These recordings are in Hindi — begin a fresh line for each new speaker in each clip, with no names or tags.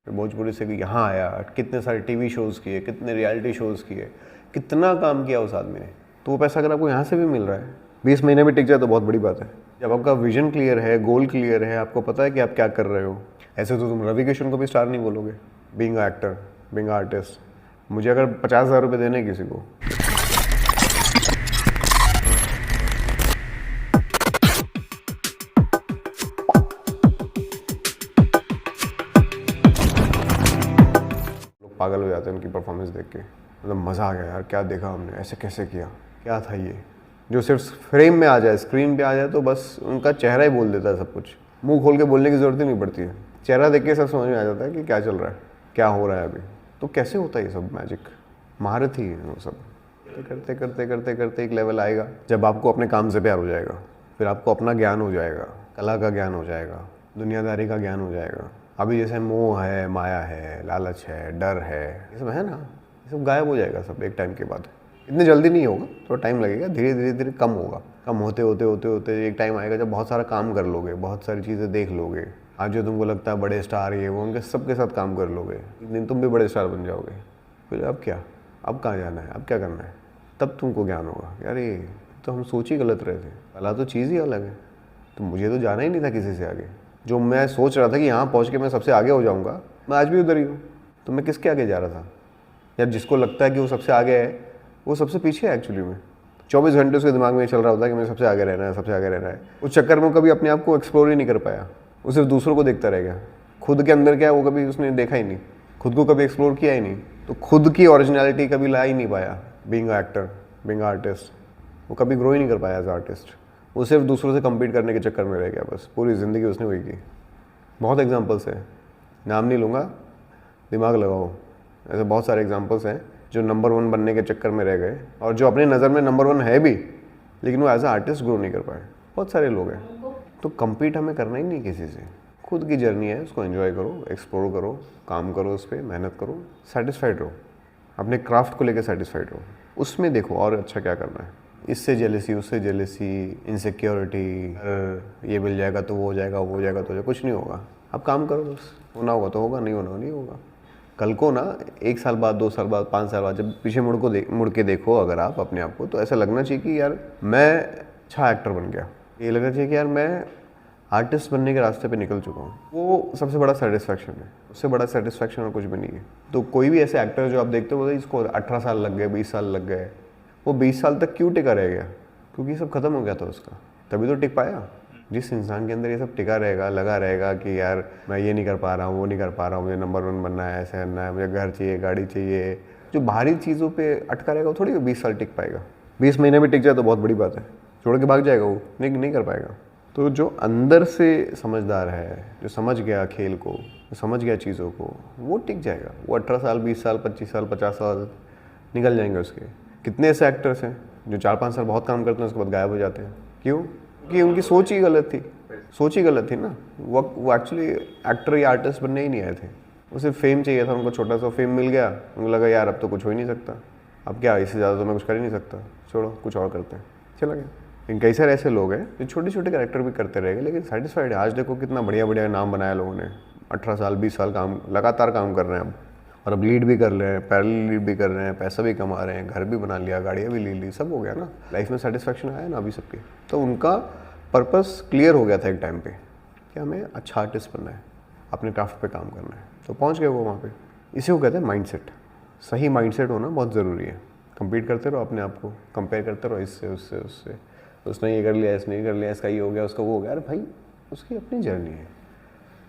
फिर भोजपुरी से यहाँ आया, कितने सारे टीवी शोज़ किए, कितने रियलिटी शोज़ किए, कितना काम किया उस आदमी ने। तो वो पैसा अगर आपको यहाँ से भी मिल रहा है, 20 महीने में टिक जाए तो बहुत बड़ी बात है। जब आपका विजन क्लियर है, गोल क्लियर है, आपको पता है कि आप क्या कर रहे हो। ऐसे तो तुम रवि किशन को भी स्टार नहीं बोलोगे। बीइंग एक्टर, बीइंग आर्टिस्ट, मुझे अगर 50,000 रुपये देने किसी को, लोग पागल हो जाते हैं उनकी परफॉर्मेंस देख के। मतलब मज़ा आ गया यार, क्या देखा हमने, ऐसे कैसे किया, क्या था ये। जो सिर्फ फ्रेम में आ जाए, स्क्रीन पे आ जाए तो बस उनका चेहरा ही बोल देता है सब कुछ। मुंह खोल के बोलने की ज़रूरत ही नहीं पड़ती है, चेहरा देख के सब समझ में आ जाता है कि क्या चल रहा है, क्या हो रहा है अभी। तो कैसे होता है ये सब मैजिक, महारत ही है वो सब। करते करते करते करते एक लेवल आएगा जब आपको अपने काम से प्यार हो जाएगा, फिर आपको अपना ज्ञान हो जाएगा, कला का ज्ञान हो जाएगा, दुनियादारी का ज्ञान हो जाएगा। अभी जैसे मोह है, माया है, लालच है, डर है, ये सब है ना, ये सब गायब हो जाएगा सब एक टाइम के बाद। इतनी जल्दी नहीं होगा, थोड़ा टाइम लगेगा, धीरे धीरे धीरे कम होगा। कम होते होते होते होते एक टाइम आएगा जब बहुत सारा काम कर लोगे, बहुत सारी चीज़ें देख लोगे। आज जो तुमको लगता है बड़े स्टार ये वो, उनके सबके साथ काम कर लोगे, एक दिन तुम भी बड़े स्टार बन जाओगे। फिर अब क्या, अब कहाँ जाना है, अब क्या करना है, तब तुमको ज्ञान होगा कि अरे तो हम सोच ही गलत रहे थे, भला तो चीज़ ही अलग है। तो मुझे तो जाना ही नहीं था किसी से आगे। जो मैं सोच रहा था कि यहाँ पहुँच के मैं सबसे आगे हो जाऊँगा, मैं आज भी उधर ही हूँ। तो मैं किसके आगे जा रहा था? यार जिसको लगता है कि वो सबसे आगे है, वो सबसे पीछे है एक्चुअली में। 24 घंटे उसके दिमाग में चल रहा होता है कि मैं सबसे आगे रहना है, सबसे आगे रहना है। उस चक्कर में कभी अपने आप को एक्सप्लोर ही नहीं कर पाया, वो सिर्फ दूसरों को देखता रह गया। खुद के अंदर क्या है वो कभी उसने देखा ही नहीं, खुद को कभी एक्सप्लोर किया ही नहीं। तो खुद की ओरिजिनलिटी कभी ला ही नहीं पाया। बीइंग एक्टर, बीइंग आर्टिस्ट, वो कभी ग्रो ही नहीं कर पाया एज आर्टिस्ट। वो सिर्फ दूसरों से कम्पीट करने के चक्कर में रह गया, बस पूरी ज़िंदगी उसने वही की। बहुत एग्जांपल्स हैं, नाम नहीं लूँगा, दिमाग लगाओ। ऐसे बहुत सारे एग्जांपल्स हैं जो नंबर 1 बनने के चक्कर में रह गए, और जो अपने नज़र में नंबर 1 है भी, लेकिन वो एज अ आर्टिस्ट ग्रो नहीं कर पाए। बहुत सारे लोग हैं। तो कम्पीट हमें करना ही नहीं किसी से। खुद की जर्नी है, उसको एंजॉय करो, एक्सप्लोर करो, काम करो, उस पर मेहनत करो, सेटिस्फाइड रहो, अपने क्राफ्ट को लेकर सेटिस्फाइड रहो, उसमें देखो और अच्छा क्या करना है। इससे जेलसी, उससे जेलसी, इनसिक्योरिटी, ये मिल जाएगा तो वो हो जाएगा, वो हो जाएगा तो कुछ नहीं होगा। अब काम करो बस, होना होगा तो होगा, नहीं होना नहीं होगा। कल को ना 1 साल बाद, 2 साल बाद, 5 साल बाद जब पीछे मुड़ के देखो अगर आप अपने आप को, तो ऐसा लगना चाहिए कि यार मैं अच्छा एक्टर बन गया। ये लगना चाहिए कि यार मैं आर्टिस्ट बनने के रास्ते पे निकल चुका हूँ। वो सबसे बड़ा सेटिस्फैक्शन है, उससे बड़ा सेटिस्फैक्शन और कुछ भी नहीं है। तो कोई भी ऐसे एक्टर जो आप देखते हो इसको 18 साल लग गए, 20 साल लग गए, वो 20 साल तक क्यों टिका रह गया? क्योंकि ये सब खत्म हो गया था उसका, तभी तो टिक पाया। जिस इंसान के अंदर ये सब टिका रहेगा, लगा रहेगा कि यार मैं ये नहीं कर पा रहा हूँ, वो नहीं कर पा रहा हूँ, मुझे नंबर 1 बनना है, ऐसा करना है, मुझे घर चाहिए, गाड़ी चाहिए, जो बाहरी चीज़ों पे अटका रहेगा वो थोड़ी 20 साल टिक पाएगा। 20 महीने में टिक जाए तो बहुत बड़ी बात है, छोड़ के भाग जाएगा वो, नहीं कर पाएगा। तो जो अंदर से समझदार है, जो समझ गया खेल को, जो समझ गया चीज़ों को, वो टिक जाएगा। वो 18 साल, 20 साल, 25 साल, 50 साल निकल जाएंगे उसके। कितने ऐसे एक्टर्स हैं जो 4-5 साल बहुत काम करते हैं, उसके बाद गायब हो जाते हैं। क्यों? क्योंकि उनकी सोच ही गलत थी। सोच ही गलत थी ना। वो एक्चुअली एक्टर या आर्टिस्ट बनने ही नहीं आए थे। वो सिर्फ फेम चाहिए था उनको, छोटा सा फेम मिल गया, उनको लगा यार अब तो कुछ हो ही नहीं सकता, अब क्या, इससे ज़्यादा तो मैं कुछ कर ही नहीं सकता, छोड़ो कुछ और करते हैं, चला गया। लेकिन कई सारे ऐसे लोग हैं जो छोटे छोटे कैरेक्टर भी करते रहेंगे लेकिन सेटिस्फाइड है। आज देखो कितना बढ़िया बढ़िया नाम बनाया लोगों ने, 18 साल 20 साल काम, लगातार काम कर रहे हैं अब, और अब लीड भी कर रहे हैं, पैरेलल लीड भी कर रहे हैं, पैसा भी कमा रहे हैं, घर भी बना लिया, गाड़ियाँ भी ले ली, सब हो गया ना। लाइफ में सेटिस्फैक्शन आया ना अभी सबके। तो उनका पर्पस क्लियर हो गया था एक टाइम पे कि हमें अच्छा आर्टिस्ट बनना है, अपने क्राफ्ट पे काम करना है, तो पहुंच गए वो वहाँ पे। इसी को कहते हैं माइंडसेट। सही माइंडसेट होना बहुत ज़रूरी है। कंपीट करते रहो अपने आप को, कंपेयर करते रहो इससे उससे उससे, उसने ये कर लिया, इसने ये कर लिया, इसका ये हो गया, उसका वो हो गया। अरे भाई उसकी अपनी जर्नी है,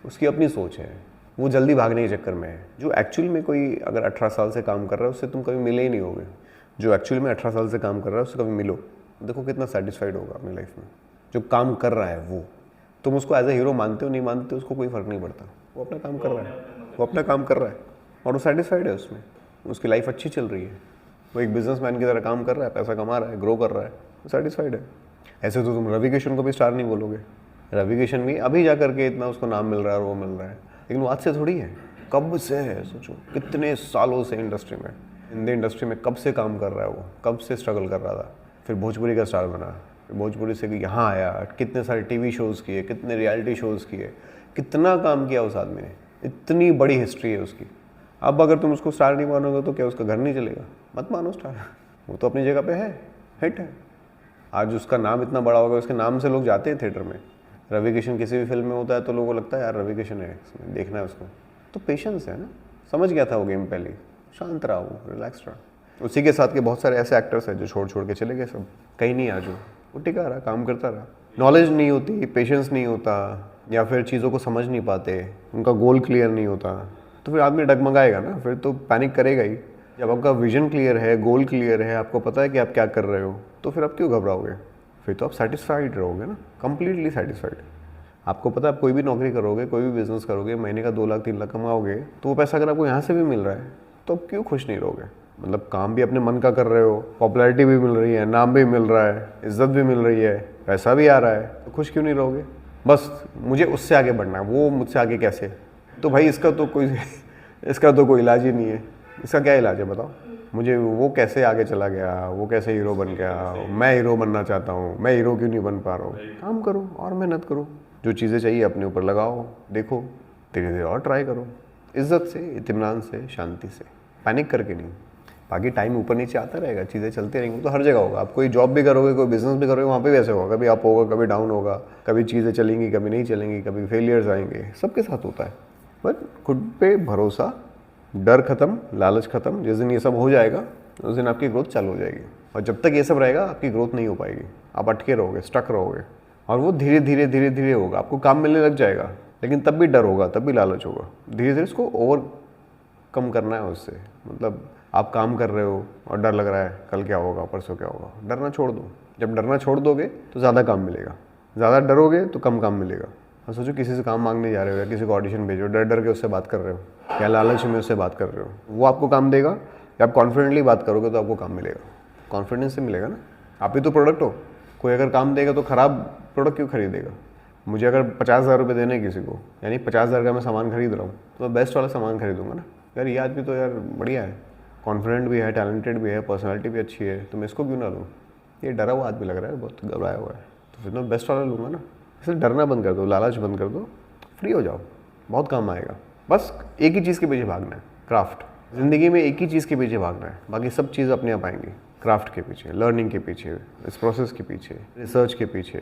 उसकी अपनी सोच है, वो जल्दी भागने के चक्कर में है। जो एक्चुअल में कोई अगर 18 साल से काम कर रहा है उससे तुम कभी मिले ही नहीं होगे। जो एक्चुअल में 18 साल से काम कर रहा है उससे कभी मिलो, देखो कितना सेटिस्फाइड होगा अपनी लाइफ में। जो काम कर रहा है वो, तुम उसको एज ए हीरो मानते हो नहीं मानते हो उसको कोई फ़र्क नहीं पड़ता, वो अपना काम कर रहा है, वो अपना काम कर रहा है और वो सेटिस्फाइड है उसमें, उसकी लाइफ अच्छी चल रही है, वो एक बिजनेसमैन की तरह काम कर रहा है, पैसा कमा रहा है, ग्रो कर रहा है, वो सेटिस्फाइड है। ऐसे तो तुम रवि किशन को भी स्टार नहीं बोलोगे। रवि किशन भी अभी जा करके इतना उसको नाम मिल रहा है और वो मिल रहा है, लेकिन वो आज से थोड़ी है, कब से है। सोचो कितने सालों से इंडस्ट्री में, हिंदी इंडस्ट्री में कब से काम कर रहा है वो, कब से स्ट्रगल कर रहा था, फिर भोजपुरी का स्टार बना, भोजपुरी से यहाँ आया, कितने सारे टीवी शोज़ किए, कितने रियलिटी शोज़ किए, कितना काम किया उस आदमी ने। इतनी बड़ी हिस्ट्री है उसकी। अब अगर तुम उसको स्टार नहीं मानोगे तो क्या उसका घर नहीं चलेगा? मत मानो स्टार, वो तो अपनी जगह पे है, हिट है। आज उसका नाम इतना बड़ा हो गया, उसके नाम से लोग जाते हैं थिएटर में। रवि किशन किसी भी फिल्म में होता है तो लोगों को लगता है यार रवि किशन है इसमें, देखना है उसको। तो पेशेंस है ना, समझ गया था वो गेम पहले, शांत रहा, वो रिलैक्स रहा। उसी के साथ के बहुत सारे ऐसे एक्टर्स हैं जो छोड़ छोड़ के चले गए सब, कहीं नहीं आज वो टिका रहा, काम करता रहा। नॉलेज नहीं होती, पेशेंस नहीं होता, या फिर चीज़ों को समझ नहीं पाते, उनका गोल क्लियर नहीं होता, तो फिर आदमी डगमगाएगा ना, फिर तो पैनिक करेगा ही। जब आपका विजन क्लियर है, गोल क्लियर है, आपको पता है कि आप क्या कर रहे हो, तो फिर आप क्यों घबराओगे? फिर तो आप सेटिस्फाइड रहोगे ना, कंप्लीटली सेटिस्फाइड। आपको पता है आप कोई भी नौकरी करोगे, कोई भी बिजनेस करोगे, महीने का 2 लाख 3 लाख कमाओगे, तो वो पैसा अगर आपको यहाँ से भी मिल रहा है तो आप क्यों खुश नहीं रहोगे? मतलब काम भी अपने मन का कर रहे हो, पॉपुलैरिटी भी मिल रही है, नाम भी मिल रहा है, इज्जत भी मिल रही है, पैसा भी आ रहा है, तो खुश क्यों नहीं रहोगे? बस मुझे उससे आगे बढ़ना है, वो मुझसे आगे कैसे? तो भाई इसका तो कोई इलाज ही नहीं है। इसका क्या इलाज है बताओ मुझे? वो कैसे आगे चला गया, वो कैसे हीरो बन गया, मैं हीरो बनना चाहता हूँ, मैं हीरो क्यों नहीं बन पा रहा हूँ? काम करो और मेहनत करो, जो चीज़ें चाहिए अपने ऊपर लगाओ, देखो, धीरे धीरे और ट्राई करो, इज्जत से, इत्मीनान से, शांति से, पैनिक करके नहीं। बाकी टाइम ऊपर नीचे आता रहेगा, चीज़ें चलती रहेंगी, तो हर जगह होगा। आप कोई जॉब भी करोगे, कोई बिजनेस भी करोगे, वहाँ पे भी ऐसे होगा, कभी अप होगा, कभी डाउन होगा, कभी चीज़ें चलेंगी, कभी नहीं चलेंगी, कभी फेलियर्स आएंगे, सबके साथ होता है। बट खुद पे भरोसा, डर खत्म, लालच खत्म, जिस दिन ये सब हो जाएगा उस दिन आपकी ग्रोथ चालू हो जाएगी। और जब तक ये सब रहेगा आपकी ग्रोथ नहीं हो पाएगी, आप अटके रहोगे, स्टक रहोगे। और वो धीरे धीरे धीरे धीरे होगा, आपको काम मिलने लग जाएगा, लेकिन तब भी डर होगा, तब भी लालच होगा। धीरे धीरे इसको ओवरकम करना है उससे। मतलब आप काम कर रहे हो और डर लग रहा है कल क्या होगा, परसों क्या होगा, डरना छोड़ दो। जब डरना छोड़ दोगे तो ज़्यादा काम मिलेगा, ज़्यादा डरोगे तो कम काम मिलेगा। और सोचो किसी से काम मांगने जा रहे हो या किसी को ऑडिशन भेजो, डर डर के उससे बात कर रहे हो या लालच में उससे बात कर रहे हो, वो आपको काम देगा? या आप कॉन्फिडेंटली बात करोगे तो आपको काम मिलेगा? कॉन्फिडेंस से मिलेगा ना। आप ही तो प्रोडक्ट हो, कोई अगर काम देगा तो ख़राब प्रोडक्ट क्यों खरीदेगा? मुझे अगर 50,000 रुपये देने किसी को, यानी 50,000 का मैं सामान खरीद रहा हूँ, तो मैं बेस्ट वाला सामान खरीदूंगा ना। यार ये आदमी तो यार बढ़िया है, कॉन्फिडेंट भी है, टैलेंटेड भी है, पर्सनालिटी भी अच्छी है, तो मैं इसको क्यों ना लूँ? ये डरा हुआ आदमी लग रहा है, बहुत घबराया हुआ है, तो फिर मैं बेस्ट वाला लूँगा ना। इसलिए डरना बंद कर दो, लालच बंद कर दो, फ्री हो जाओ, बहुत काम आएगा। बस एक ही चीज़ के पीछे भागना है, क्राफ्ट। ज़िंदगी में एक ही चीज़ के पीछे भागना है, बाकी सब चीज़ अपने आप आएंगी। क्राफ्ट के पीछे, लर्निंग के पीछे, इस प्रोसेस के पीछे, रिसर्च के पीछे,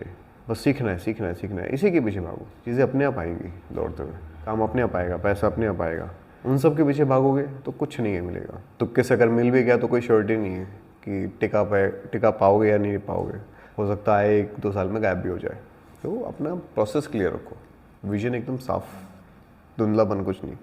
बस सीखना है, सीखना है, सीखना है, इसी के पीछे भागो, चीज़ें अपने आप आएंगी दौड़ते हुए, काम अपने आप आएगा, पैसा अपने आप आएगा। उन सब के पीछे भागोगे तो कुछ नहीं है मिलेगा। तुक्के से अगर मिल भी गया तो कोई श्योरिटी नहीं है कि टिका पाओगे या नहीं पाओगे, हो सकता है 1-2 साल में गायब भी हो जाए। तो अपना प्रोसेस क्लियर रखो, विजन एकदम साफ, धुंधलापन कुछ नहीं।